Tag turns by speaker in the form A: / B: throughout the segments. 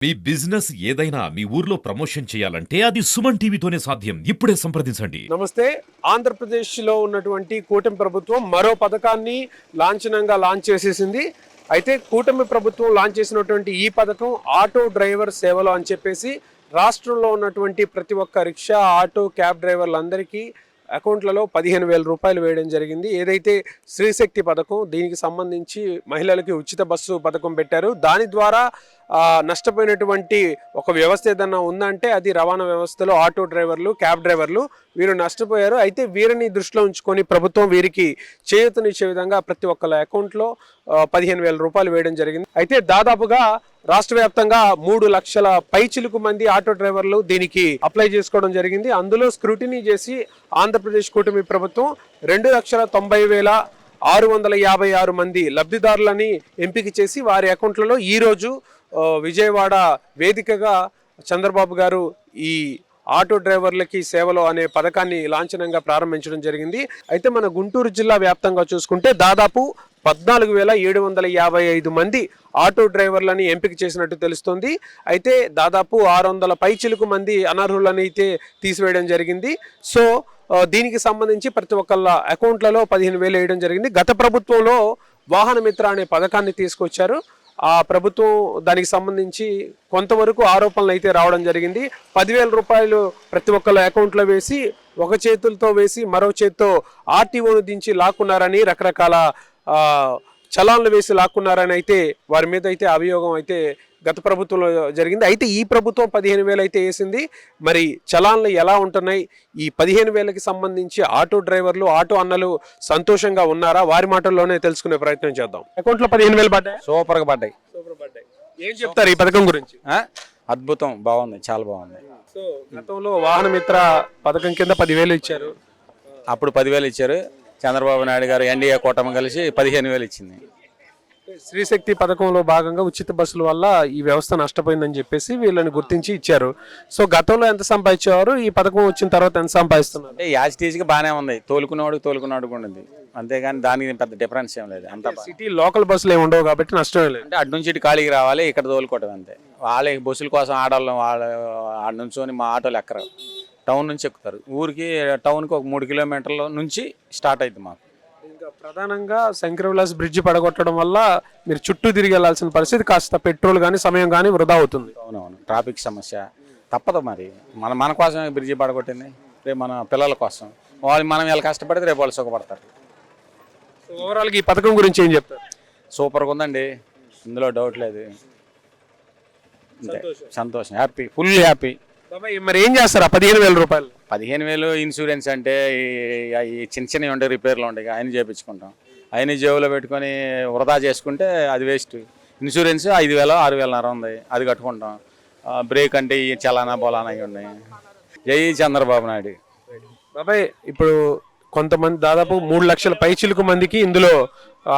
A: మీ business ఏదైనా మీ ఊర్లో promotion చేయాలంటే అది సుమన్ టీవీతోనే సాధ్యం. ఇప్పుడే సంప్రదించండి.
B: నమస్తే. ఆంధ్రప్రదేశ్లో ఉన్నటువంటి కూటమి ప్రభుత్వం మరో పథకాన్ని లాంఛనంగా లాంచ్ చేసేసింది. అయితే కూటమి ప్రభుత్వం లాంచ్ చేసినటువంటి ఈ పథకం ఆటో డ్రైవర్ సేవలు అని చెప్పేసి రాష్ట్రంలో ఉన్నటువంటి ప్రతి ఒక్క రిక్షా, ఆటో, క్యాబ్ డ్రైవర్లందరికీ అకౌంట్లలో 15,000 రూపాయలు వేయడం జరిగింది. ఏదైతే స్త్రీశక్తి పథకం, దీనికి సంబంధించి మహిళలకి ఉచిత బస్సు పథకం పెట్టారు. దాని ద్వారా నష్టపోయినటువంటి ఒక వ్యవస్థ ఏదన్నా ఉందంటే అది రవాణా వ్యవస్థలో ఆటో డ్రైవర్లు, క్యాబ్ డ్రైవర్లు వీరు నష్టపోయారు. అయితే వీరిని దృష్టిలో ఉంచుకొని ప్రభుత్వం వీరికి చేయూతనిచ్చే విధంగా ప్రతి ఒక్కళ్ళ అకౌంట్లో 15,000 రూపాయలు వేయడం జరిగింది. అయితే దాదాపుగా రాష్ట్ర వ్యాప్తంగా 3 లక్షల పైచిలుకు మంది ఆటో డ్రైవర్లు దీనికి అప్లై చేసుకోవడం జరిగింది. అందులో స్క్రూటినీ చేసి ఆంధ్రప్రదేశ్ కూటమి ప్రభుత్వం 2,90,656 మంది లబ్ధిదారులని ఎంపిక చేసి వారి అకౌంట్లలో ఈరోజు విజయవాడ వేదికగా చంద్రబాబు గారు ఈ ఆటో డ్రైవర్లకి సేవలు అనే పథకాన్ని లాంఛనంగా ప్రారంభించడం జరిగింది. అయితే మన గుంటూరు జిల్లా వ్యాప్తంగా చూసుకుంటే దాదాపు 14,755 మంది ఆటో డ్రైవర్లని ఎంపిక చేసినట్టు తెలుస్తుంది. అయితే దాదాపు 600 పైచిలుకు మంది అనర్హులని అయితే తీసివేయడం జరిగింది. సో దీనికి సంబంధించి ప్రతి ఒక్కళ్ళ అకౌంట్లలో 15,000 వేయడం జరిగింది. గత ప్రభుత్వంలో వాహన మిత్ర అనే పథకాన్ని తీసుకొచ్చారు. ఆ ప్రభుత్వం దానికి సంబంధించి కొంతవరకు ఆరోపణలు అయితే రావడం జరిగింది. 10,000 రూపాయలు ప్రతి ఒక్కళ్ళ అకౌంట్లో వేసి ఒక చేతులతో వేసి మరో చేతితో ఆర్టీఓను దించి లాక్కున్నారని, రకరకాల చలాన్లు వేసి లాక్కున్నారని అయితే వారి మీద అయితే అభియోగం అయితే గత ప్రభుత్వంలో జరిగింది. అయితే ఈ ప్రభుత్వం 15,000 అయితే వేసింది. మరి చలాన్లు ఎలా ఉంటున్నాయి, ఈ 15,000కి సంబంధించి ఆటో డ్రైవర్లు, ఆటో అన్నలు సంతోషంగా ఉన్నారా? వారి మాటల్లోనే తెలుసుకునే ప్రయత్నం చేద్దాం. అకౌంట్లో 15,000 పడ్డాయి.
C: సూపర్గా పడ్డాయి.
B: ఏం చెప్తారు ఈ పథకం గురించి?
C: అద్భుతం, బాగుంది, చాలా బాగుంది.
B: సో గతంలో వాహన మిత్ర పథకం కింద 10,000 ఇచ్చారు.
C: అప్పుడు 10,000 ఇచ్చారు. చంద్రబాబు నాయుడు గారు ఎన్డీఏ కూటమి కలిసి 15,000 ఇచ్చింది.
B: స్త్రీశక్తి పథకంలో భాగంగా ఉచిత బస్సుల వల్ల ఈ వ్యవస్థ నష్టపోయిందని చెప్పేసి వీళ్ళని గుర్తించి ఇచ్చారు. సో గతంలో ఎంత సంపాదించేవారు, ఈ పథకం వచ్చిన తర్వాత ఎంత సంపాదిస్తున్నారు?
C: అంటే యాజిటీజ్గా బాగానే ఉంది. తోలుకున్నాడు ఉండదు, అంతేగాని దానికి పెద్ద డిఫరెన్స్ ఏం లేదు. అంత
B: సిటీ లోకల్ బస్సులు ఏమి ఉండవు కాబట్టి నష్టమే లేదు.
C: అంటే అటు నుంచి ఇటు ఖాళీకి రావాలి, ఇక్కడ తోలుకోవటం అంతే. వాళ్ళకి బస్సుల కోసం ఆడవాళ్ళం ఆడ నుంచొని మా ఆటోలు ఎక్కరు, టౌన్ నుంచి ఎక్కుతారు. ఊరికి టౌన్కి ఒక 3 కిలోమీటర్ల నుంచి స్టార్ట్ అవుతుంది మాకు.
B: ఇంకా ప్రధానంగా శంకరవిలాస్ బ్రిడ్జి పడగొట్టడం వల్ల మీరు చుట్టూ తిరిగి వెళ్లాల్సిన పరిస్థితి, కాస్త పెట్రోల్ కానీ సమయం కానీ వృధా అవుతుంది.
C: అవునవును, ట్రాఫిక్ సమస్య తప్పదు. మరి మన కోసం బ్రిడ్జి పడగొట్టింది, రేపు మన పిల్లల కోసం. మనం వీళ్ళు కష్టపడితే రేపు వాళ్ళు సుఖపడతారు.
B: ఓవరాల్గా ఈ పథకం గురించి ఏం చెప్తారు?
C: సూపర్గా ఉందండి, ఇందులో డౌట్ లేదు. సంతోషం, హ్యాపీ, ఫుల్ హ్యాపీ.
B: మరి ఏం చేస్తారు ఆ 15,000 రూపాయలు?
C: 15,000 ఇన్సూరెన్స్ అంటే ఈ చిన్నవి ఉంటాయి, రిపేర్లు ఉంటాయి, ఆయన చేయించుకుంటాం. ఆయన జేబులో పెట్టుకొని వృధా చేసుకుంటే అది వేస్ట్. ఇన్సూరెన్స్ 5,000 6,000 ఉంది, అది కట్టుకుంటాం. బ్రేక్ అంటే ఈ చలానా బోలానా అవి ఉన్నాయి. జై చంద్రబాబు నాయుడు.
B: బాబాయ్, ఇప్పుడు కొంతమంది దాదాపు 3 లక్షల పైచిలుకు మందికి ఇందులో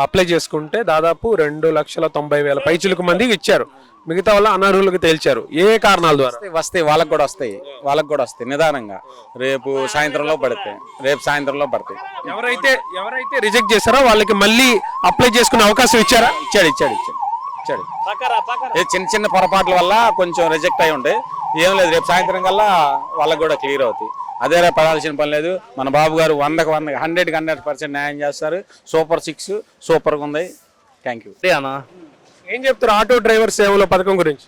B: అప్లై చేసుకుంటే దాదాపు 2,90,000 పైచిలుకు మందికి ఇచ్చారు. మిగతా వాళ్ళ అనర్హులకు తేల్చారు. ఏ కారణాల ద్వారా?
C: వస్తాయి, వాళ్ళకు కూడా వస్తాయి నిదానంగా. రేపు సాయంత్రంలో పడతాయి.
B: ఎవరైతే రిజెక్ట్ చేశారో వాళ్ళకి మళ్ళీ అప్లై చేసుకునే అవకాశం ఇచ్చారా?
C: ఇచ్చాడు. చిన్న పొరపాట్ల వల్ల కొంచెం రిజెక్ట్ అయి ఉంటాయి. ఏం లేదు, రేపు సాయంత్రం కల్లా వాళ్ళకు కూడా క్లియర్ అవుతాయి. అదే పడాల్సిన పని లేదు. మన బాబు గారు 100% న్యాయం చేస్తారు. సూపర్ 6 సూపర్గా ఉంది. Thank you.
B: ఏం చెప్తారు ఆటో డ్రైవర్ సేవల పథకం గురించి?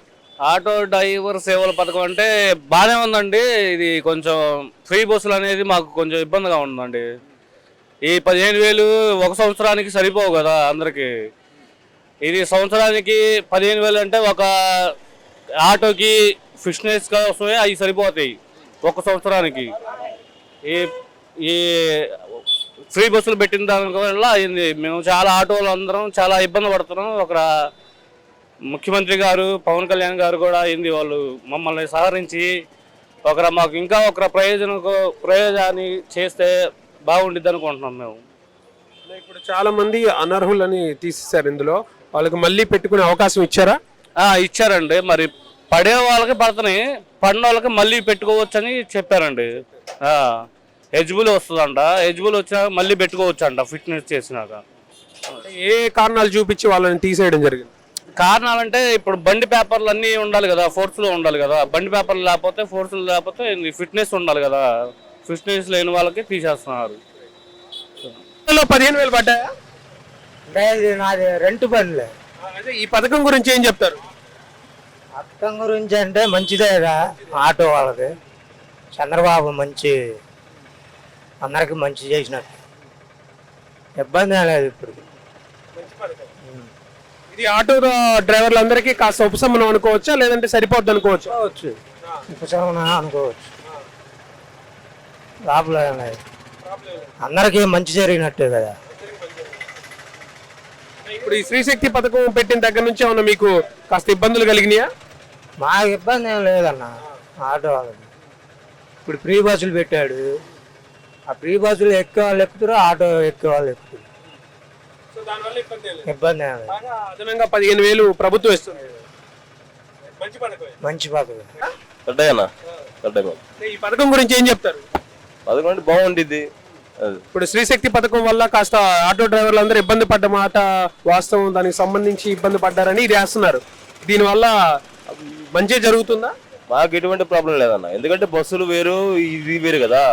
D: ఆటో డ్రైవర్ సేవల పథకం అంటే బాగానే ఉందండి. ఇది కొంచెం ఫ్రీ బస్సులు అనేది మాకు కొంచెం ఇబ్బందిగా ఉందండి. ఈ 15,000 ఒక సంవత్సరానికి సరిపోవు కదా అందరికీ. ఇది సంవత్సరానికి 15,000 అంటే ఒక ఆటోకి ఫిట్నెస్ కోసమే అవి సరిపోతాయి ఒక సంవత్సరానికి. ఈ ఫ్రీ బస్సులు పెట్టిన దాని వల్ల అయింది. మేము చాలా ఆటోలు అందరం చాలా ఇబ్బంది పడుతున్నాం. ఒక ముఖ్యమంత్రి గారు, పవన్ కళ్యాణ్ గారు కూడా అయింది, వాళ్ళు మమ్మల్ని సహకరించి మాకు ఇంకా ఒక ప్రయోజనాన్ని చేస్తే బాగుండిద్ది అనుకుంటున్నాం మేము.
B: ఇప్పుడు చాలా మంది అనర్హులని తీసేశారు. ఇందులో వాళ్ళకి మళ్ళీ పెట్టుకునే అవకాశం ఇచ్చారా?
D: ఇచ్చారండి. మరి పడే వాళ్ళకి పడుతున్నాయి, పడిన వాళ్ళకి మళ్ళీ పెట్టుకోవచ్చు అని చెప్పారండి. ఎలిజిబుల్ వస్తుందంట, ఎలిజిబుల్ వచ్చినాక మళ్ళీ పెట్టుకోవచ్చు అంట ఫిట్నెస్ చేసినాక.
B: ఏ కారణాలు చూపించి వాళ్ళని తీసేయడం జరిగింది?
D: కారణాలంటే ఇప్పుడు బండి పేపర్లు అన్నీ ఉండాలి కదా, ఫోర్స్లో ఉండాలి కదా. బండి పేపర్లు లేకపోతే ఫోర్స్లు లేకపోతే ఫిట్నెస్ ఉండాలి కదా. ఫిట్నెస్ లేని వాళ్ళకి తీసేస్తున్నారు.
B: 15,000 పడ్డాయా?
E: నాది రెంట్ బండ్లే.
B: అదే ఈ పథకం గురించి ఏం చెప్తారు?
E: పథకం గురించి అంటే మంచిదేగా ఆటో వాళ్ళది. చంద్రబాబు అందరికి మంచి చేసినట్టు, ఇబ్బంది ఏం లేదు ఇప్పుడు.
B: ఇది ఆటో డ్రైవర్లందరికీ కాస్త ఉపశమనం అనుకోవచ్చా, లేదంటే సరిపోద్ది అనుకోవచ్చా?
E: ఉపశమనం అనుకోవచ్చు, లాభం ఏం లేదు. అందరికీ మంచి జరిగినట్టే కదా.
B: ఇప్పుడు ఈ శ్రీశక్తి పథకం పెట్టిన దగ్గర నుంచి ఏమన్నా మీకు కాస్త ఇబ్బందులు కలిగినాయా?
E: మాకు ఇబ్బంది ఏం లేదన్న ఆటో వాళ్ళది. ఇప్పుడు ఫ్రీ బస్సులు పెట్టాడు, ఆ ఫ్రీ బస్సులు ఎక్కే వాళ్ళు ఎక్కుతారు, ఆటో ఎక్కే వాళ్ళు ఎక్కుతారు. ఇబ్బంది ఏం లేదు.
B: అదనంగా 15,000 ప్రభుత్వం ఇస్తుంది.
E: మంచి పథకం.
B: ఈ పథకం గురించి ఏం చెప్తారు?
F: పథకం అంటే బాగుంటుంది.
B: ఇప్పుడు శ్రీశక్తి పథకం వల్ల కాస్త ఆటో డ్రైవర్లు అందరూ ఇబ్బంది పడ్డ మాట వాస్తవం, దానికి సంబంధించి ఇబ్బంది పడ్డారని ఇది వేస్తున్నారు. దీనివల్ల మంచి జరుగుతుందా?
F: మాకు ఎటువంటి ప్రాబ్లం లేదన్న, ఎందుకంటే బస్సులు వేరు ఇది వేరు కదా.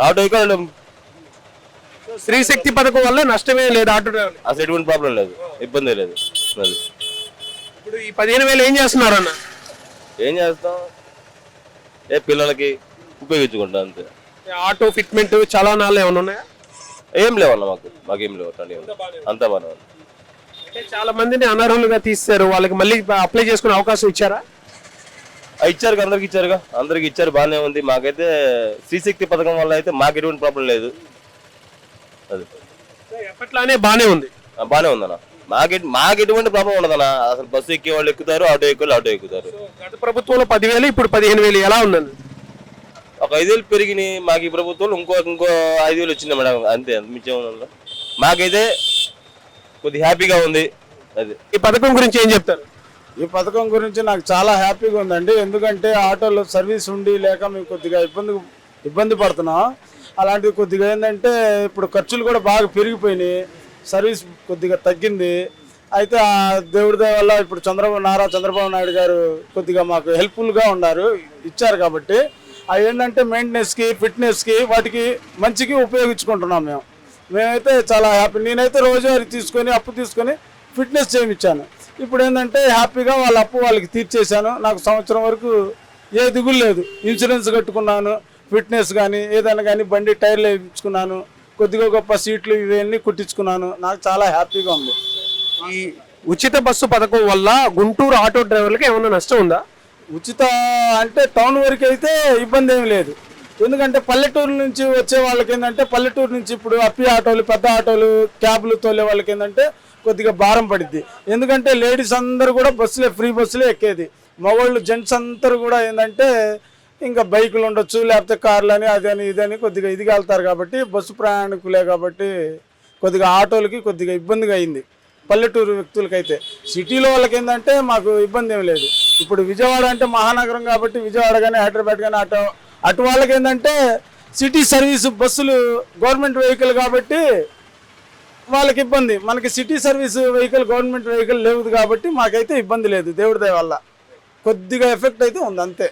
F: ఆటో ఇక్కడ
B: శ్రీశక్తి పథకం వల్ల నష్టమే లేదు ఆటో డ్రైవర్.
F: అసలు ఎటువంటి ప్రాబ్లం లేదు, ఇబ్బంది లేదు. అది
B: ఇప్పుడు ఈ 15,000 ఏం చేస్తున్నారు అన్న?
F: ఏం చేస్తాం, పిల్లలకి ఉపయోగించుకుంటాం అంతే.
B: ఆటో ఫిట్మెంట్ చలానాలు ఏమైనా ఉన్నాయా?
F: ఏం లేవన్న, మాకేం లేవు. అంతా బాగా ఉంది.
B: అంటే చాలా మందిని అనర్హులుగా తీస్తారు, వాళ్ళకి మళ్ళీ అప్లై చేసుకునే అవకాశం ఇచ్చారా?
F: ఇచ్చారు, అందరికి ఇచ్చారు, బాగానే ఉంది. మాకైతే శ్రీశక్తి పథకం వల్ల అయితే మాకు ఎటువంటి ప్రాబ్లం లేదు. అది
B: ఎప్పట్లానే బాగానే ఉంది.
F: బాగానే ఉందన్న, మాకు ఎటువంటి ప్రాబ్లం ఉండదన్న. అసలు బస్సు ఎక్కే వాళ్ళు ఎక్కుతారు, ఆటో ఎక్కే వాళ్ళు ఆటో ఎక్కుతారు.
B: గత ప్రభుత్వంలో 10,000, ఇప్పుడు 15,000 ఎలా ఉందండి?
F: ఒక 5,000 పెరిగినాయి మాకు ఈ ప్రభుత్వంలో. ఇంకో 5,000 వచ్చింది మేడం, అంతే. మించేమన్నా మాకైతే కొద్దిగా హ్యాపీగా ఉంది. అది
B: ఈ పథకం గురించి ఏం చెప్తారు?
G: ఈ పథకం గురించి నాకు చాలా హ్యాపీగా ఉందండి. ఎందుకంటే ఆటోలో సర్వీస్ ఉండి లేక మేము కొద్దిగా ఇబ్బంది పడుతున్నాం. అలాంటిది కొద్దిగా ఏంటంటే ఇప్పుడు ఖర్చులు కూడా బాగా పెరిగిపోయినాయి, సర్వీస్ కొద్దిగా తగ్గింది. అయితే ఆ దేవుడి దయ వల్ల ఇప్పుడు నారా చంద్రబాబు నాయుడు గారు కొద్దిగా మాకు హెల్ప్ఫుల్గా ఉన్నారు, ఇచ్చారు. కాబట్టి అవి ఏంటంటే మెయింటెనెన్స్కి, ఫిట్నెస్కి, వాటికి మంచికి ఉపయోగించుకుంటున్నాం మేమైతే చాలా హ్యాపీ. నేనైతే రోజువారీ అప్పు తీసుకొని ఫిట్నెస్ చేయించాను. ఇప్పుడు ఏంటంటే హ్యాపీగా వాళ్ళ అప్పు వాళ్ళకి తీర్చేశాను. నాకు సంవత్సరం వరకు ఏ దిగులు లేదు. ఇన్సూరెన్స్ కట్టుకున్నాను, ఫిట్నెస్ కానీ ఏదైనా కానీ బండి టైర్లు వేయించుకున్నాను, కొద్దిగా గొప్ప సీట్లు ఇవన్నీ కుట్టించుకున్నాను. నాకు చాలా హ్యాపీగా ఉంది.
B: ఈ ఉచిత బస్సు పథకం వల్ల గుంటూరు ఆటో డ్రైవర్లకి ఏమైనా నష్టం ఉందా?
G: ఉచిత అంటే టౌన్ వరకు అయితే ఇబ్బంది ఏమి లేదు. ఎందుకంటే పల్లెటూరు నుంచి వచ్చే వాళ్ళకి ఏంటంటే పల్లెటూరు నుంచి ఇప్పుడు అప్పి ఆటోలు, పెద్ద ఆటోలు, క్యాబ్లు తోలే వాళ్ళకి ఏంటంటే కొద్దిగా భారం పడిద్ది. ఎందుకంటే లేడీస్ అందరూ కూడా ఫ్రీ బస్సులే ఎక్కేది. మగవాళ్ళు జెంట్స్ అందరూ కూడా ఏంటంటే ఇంకా బైకులు ఉండొచ్చు, లేకపోతే కార్లు అని అదని ఇదని కొద్దిగా ఇదిగా వెళ్తారు. కాబట్టి బస్సు ప్రయాణికులే కాబట్టి కొద్దిగా ఆటోలకి కొద్దిగా ఇబ్బందిగా అయింది పల్లెటూరు వ్యక్తులకైతే. సిటీలో వాళ్ళకి ఏంటంటే మాకు ఇబ్బంది ఏమి లేదు. ఇప్పుడు విజయవాడ అంటే మహానగరం కాబట్టి విజయవాడ కానీ హైదరాబాద్ కానీ అటు వాళ్ళకి ఏంటంటే సిటీ సర్వీసు బస్సులు గవర్నమెంట్ వెహికల్ కాబట్టి వాళ్ళకి ఇబ్బంది. మనకి city service vehicle government vehicle లేవు కాబట్టి మాకైతే ఇబ్బంది లేదు. దేవుడి దయ వల్ల కొద్దిగా ఎఫెక్ట్ అయితే ఉంది, అంతే.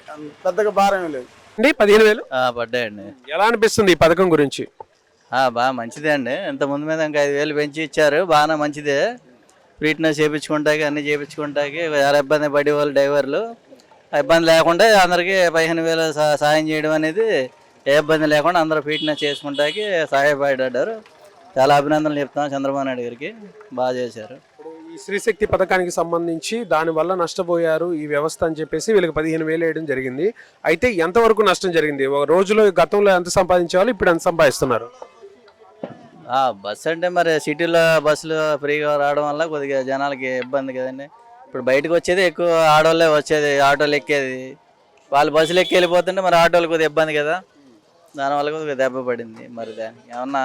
G: పెద్దగా భారం లేదు.
B: 15,000
H: పడ్డాయండి.
B: ఎలా అనిపిస్తుంది ఈ పథకం గురించి?
H: బాగా మంచిదే అండి. ఇంత ముందు మీద ఇంకా 5,000 పెంచి ఇచ్చారు, బాగా మంచిదే. ఫిట్నెస్ చేయించుకుంటాకి, అన్నీ చేయించుకుంటాకి చాలా ఇబ్బంది పడే వాళ్ళు డ్రైవర్లు ఇబ్బంది లేకుండా అందరికీ 15,000 సాయం చేయడం అనేది ఏ ఇబ్బంది లేకుండా అందరూ ఫిట్నెస్ చేసుకుంటాకి సహాయపడ్డారు. చాలా అభినందనలు చెప్తాం చంద్రబాబు నాయుడు గారికి, బాగా చేశారు.
B: ఈ శ్రీశక్తి పథకానికి సంబంధించి దానివల్ల నష్టపోయారు ఈ వ్యవస్థ అని చెప్పేసి వీళ్ళకి 15,000 వేయడం జరిగింది. అయితే ఎంతవరకు నష్టం జరిగింది? ఒక రోజులో గతంలో ఎంత సంపాదించేవాళ్ళు, ఇప్పుడు ఎంత సంపాదిస్తున్నారు?
H: బస్సు అంటే మరి సిటీలో బస్సులు ఫ్రీగా రావడం వల్ల కొద్దిగా జనాలకి ఇబ్బంది కదండి. ఇప్పుడు బయటకు వచ్చేది ఎక్కువ ఆడోళ్ళే వచ్చేది, ఆటోలు ఎక్కేది. వాళ్ళు బస్సులు ఎక్కి వెళ్ళిపోతుంటే మరి ఆటోలు కొద్దిగా ఇబ్బంది కదా, దానివల్ల కొద్దిగా దెబ్బ పడింది. మరి దానికి ఏమన్నా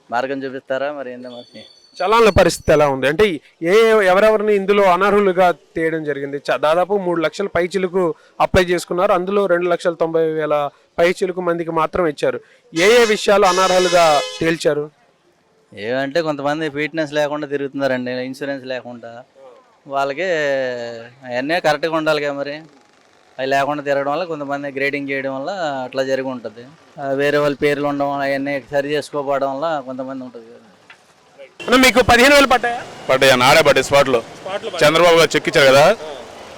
H: మార్గం చూపిస్తారా మరి? ఏంటో మరి
B: చలాన్ల పరిస్థితి ఎలా ఉంది అంటే ఎవరెవరిని ఇందులో అనర్హులుగా తేయడం జరిగింది? దాదాపు 3 లక్షల పైచిలకు అప్లై చేసుకున్నారు, అందులో 2,90,000 పైచిలకు మందికి మాత్రం ఇచ్చారు. ఏ విషయాలు అనర్హులుగా తేల్చారు?
H: ఏమంటే కొంతమంది ఫిట్నెస్ లేకుండా తిరుగుతున్నారండి, ఇన్సూరెన్స్ లేకుండా. వాళ్ళకి అవన్నీ కరెక్ట్గా ఉండాలి కదా మరి. అవి లేకుండా తిరగడం వల్ల కొంతమంది గ్రేడింగ్ చేయడం వల్ల అట్లా జరిగి ఉంటుంది. వేరే వాళ్ళ పేర్లు ఉండడం వల్ల అవన్నీ సరి చేసుకోకపోవడం వల్ల కొంతమంది ఉంటుంది కదా.
B: అన్న మీకు 15,000 పడ్డాయా?
I: పడ్డాయి నాడే పడ్డాయి స్పాట్లో. చంద్రబాబు గారు చెక్ ఇచ్చారు కదా,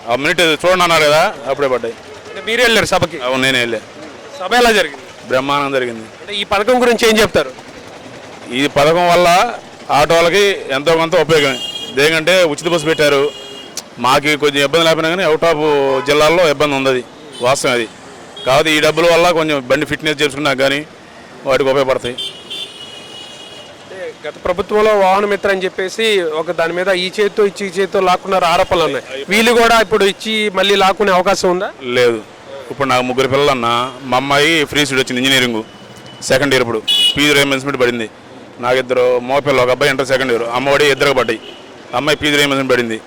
I: ఆ మినిట్ చూడండి అన్నారు కదా, అప్పుడే పడ్డాయి.
B: అంటే మీరే వెళ్ళారు సభకి?
I: అవును, నేనే వెళ్ళా.
B: సభ ఎలా జరిగింది?
I: బ్రహ్మాండం జరిగింది.
B: అంటే ఈ పథకం గురించి ఏం చెప్తారు?
I: ఈ పథకం వల్ల ఆటోలకి ఎంతో కొంత ఉపయోగమే. దేనికంటే ఉచిత బస్సు పెట్టారు. మాకు కొంచెం ఇబ్బంది లేకపోయినా కానీ అవుట్ ఆఫ్ జిల్లాల్లో ఇబ్బంది ఉంది, వాస్తవం అది. కాబట్టి ఈ డబ్బుల వల్ల కొంచెం బండి ఫిట్నెస్ చేసుకున్నా కానీ వాటికి ఉపయోగపడతాయి.
B: గత ప్రభుత్వంలో వాహన మిత్ర అని చెప్పేసి ఒక దాని మీద ఈ చేతితో ఇచ్చి ఈ చేతితో లాక్కున్నారు ఆరోపణలు ఉన్నాయి. వీళ్ళు కూడా ఇప్పుడు ఇచ్చి మళ్ళీ లాక్కునే అవకాశం ఉందా?
I: లేదు. ఇప్పుడు నాకు 3 పిల్లలు అన్న, మా అమ్మాయి ఫ్రీ సీట్ వచ్చింది ఇంజనీరింగ్ సెకండ్ ఇయర్. ఇప్పుడు ఫీజు రీయింబర్స్మెంట్ పడింది. నాకు 2 మగపిల్లలు, ఒక అబ్బాయి ఇంటర్ సెకండ్ ఇయర్. అమ్మఒడి 2 పడ్డాయి. అమ్మాయి ఫీజు రీయింబర్స్మెంట్ పడింది.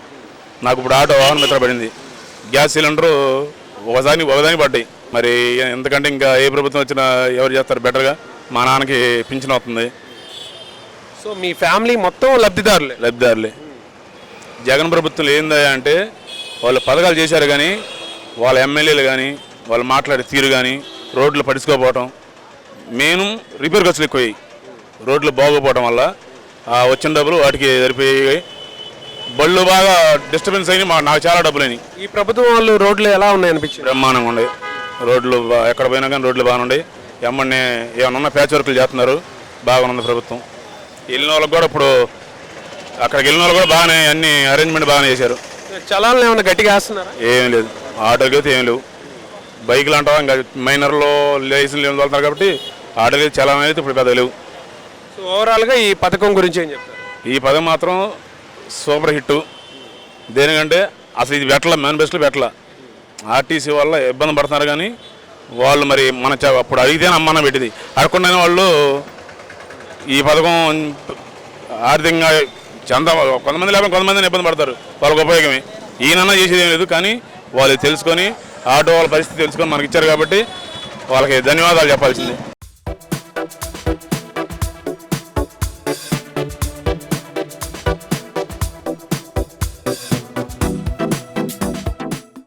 I: నాకు ఇప్పుడు ఆటో వాహన మిత్ర పడింది. గ్యాస్ సిలిండరు ఒకదానికి పడ్డాయి. మరి ఎందుకంటే ఇంకా ఏ ప్రభుత్వం వచ్చినా ఎవరు చేస్తారు బెటర్గా. మా నాన్నకి పింఛన్ అవుతుంది.
B: సో మీ ఫ్యామిలీ మొత్తం లబ్ధిదారులే.
I: జగన్ ప్రభుత్వం ఏందా అంటే వాళ్ళు పథకాలు చేశారు కానీ వాళ్ళ ఎమ్మెల్యేలు కానీ వాళ్ళు మాట్లాడే తీరు కానీ రోడ్లు పడుచుకోకపోవటం, మెయిన్ రిపేర్ ఖర్చులు ఎక్కువయ్యాయి. రోడ్లు బాగోపోవడం వల్ల వచ్చిన డబ్బులు వాటికి సరిపోయాయి. బళ్ళు బాగా డిస్టర్బెన్స్ అయినాయి. నాకు చాలా డబ్బులు అయినాయి.
B: ఈ ప్రభుత్వం వాళ్ళు రోడ్లు ఎలా ఉన్నాయి అనిపించింది?
I: బ్రహ్మాండంగా ఉన్నాయి రోడ్లు. ఎక్కడ పోయినా కానీ రోడ్లు బాగున్నాయి. ఎమ్మడిని ఏమన్నా ప్యాచ్ వర్క్లు చేస్తున్నారు, బాగుంది ప్రభుత్వం. వెళ్ళిన వాళ్ళకి కూడా ఇప్పుడు అక్కడికి వెళ్ళిన వాళ్ళు కూడా బాగానే అన్ని అరేంజ్మెంట్ బాగానే చేశారు.
B: చలాన్లు ఏమైనా గట్టిగా వేస్తున్నారా?
I: ఏం లేదు, ఆటోకి అయితే ఏం లేవు. బైకులు అంటావా ఇంకా మైనర్లో లైసెన్స్ లేని వెళ్తున్నారు కాబట్టి ఆటోకి చలాన్ అయితే ఇప్పుడు పెద్ద లేవు.
B: సో ఓవరాల్గా ఈ పథకం గురించి ఏం చెప్తారు?
I: ఈ పదం మాత్రం సూపర్ హిట్. దేనికంటే అసలు ఇది పెట్టల, మేనిఫెస్టోలో పెట్టల. ఆర్టీసీ వల్ల ఇబ్బంది పడుతున్నారు కానీ వాళ్ళు మరి మన అప్పుడు అడిగితేనే అమ్మన్న పెట్టింది. అడగకుండా వాళ్ళు ఈ పథకం ఆర్థికంగా కొంతమంది లేకపోతే కొంతమందిని ఇబ్బంది పడతారు. వాళ్ళకి ఉపయోగమే. ఈయనన్నా చేసేది ఏం లేదు కానీ వాళ్ళు తెలుసుకొని ఆటో వాళ్ళ పరిస్థితి తెలుసుకొని మనకి ఇచ్చారు కాబట్టి వాళ్ళకి ధన్యవాదాలు చెప్పాల్సింది.